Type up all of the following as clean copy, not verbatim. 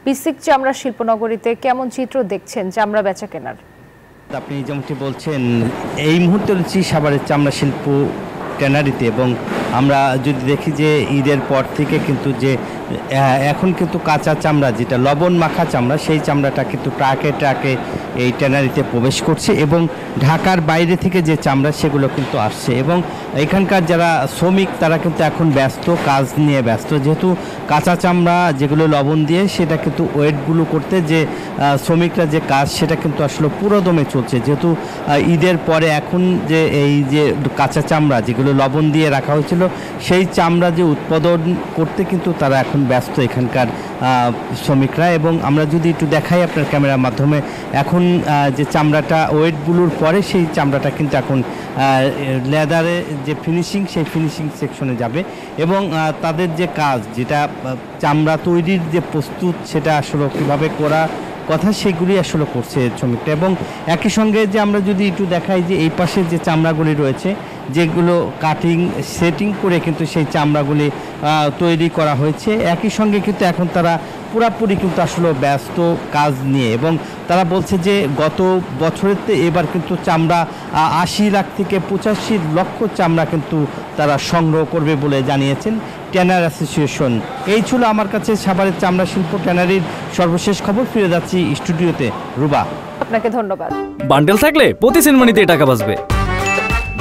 বিসিক চামড়া শিল্পনগরীতে কেমন চিত্র দেখছেন চামড়া বেচা কেনার? আপনি যেমনটি বলছেন, এই মুহূর্তে রয়েছি সাভারের চামড়া শিল্প ট্যানারিতে এবং আমরা যদি দেখি যে ঈদের পর থেকে কিন্তু যে এখন কিন্তু কাঁচা চামড়া, যেটা লবণ মাখা চামড়া, সেই চামড়াটা কিন্তু ট্রাকে ট্রাকে এই ট্যানারিতে প্রবেশ করছে এবং ঢাকার বাইরে থেকে যে চামড়া সেগুলো কিন্তু আসছে এবং এখানকার যারা শ্রমিক তারা কিন্তু এখন ব্যস্ত, কাজ নিয়ে ব্যস্ত, যেহেতু কাঁচা চামড়া যেগুলো লবণ দিয়ে সেটা কিন্তু ওয়েটগুলো করতে যে শ্রমিকরা যে কাজ সেটা কিন্তু আসলে পুরোদমে চলছে, যেহেতু ঈদের পরে এখন যে এই যে কাঁচা চামড়া যেগুলো লবণ দিয়ে রাখা হয়েছিল সেই চামড়া যে উৎপাদন করতে কিন্তু তারা এখন ব্যস্ত এখানকার শ্রমিকরা। এবং আমরা যদি একটু দেখাই আপনার ক্যামেরার মাধ্যমে, এখন যে চামড়াটা ওয়েটগুলোর পরে সেই চামড়াটা কিন্তু এখন লেদারে যে ফিনিশিং সেই ফিনিশিং সেকশনে যাবে এবং তাদের যে কাজ, যেটা চামড়া তৈরির যে প্রস্তুত সেটা আসলে কীভাবে করা কথা সেগুলি আসলে করছে শ্রমিকরা। এবং একই সঙ্গে যে আমরা যদি একটু দেখাই যে এই পাশে যে চামড়াগুলি রয়েছে যেগুলো কাটিং সেটিং করে কিন্তু সেই চামড়াগুলি তৈরি করা হয়েছে, একই সঙ্গে কিন্তু এখন তারা পুরাপুরি কিন্তু আসলে ব্যস্ত কাজ নিয়ে এবং তারা বলছে যে গত বছরের এবার কিন্তু চামড়া 80 লাখ থেকে 85 লক্ষ চামড়া কিন্তু তারা সংগ্রহ করবে বলে জানিয়েছেন ট্যানার অ্যাসোসিয়েশন। এই ছিল আমার কাছে সাভারের চামড়া শিল্প ট্যানারির সর্বশেষ খবর। ফিরে যাচ্ছি স্টুডিওতে। রুবা, আপনাকে ধন্যবাদ। বান্ডেল থাকলে প্রতি সেনমানিতে টাকা বাঁচবে।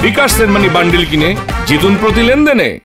বিকাশ সেনমানি বান্ডেল কিনে জিতুন প্রতি লেনদেনে।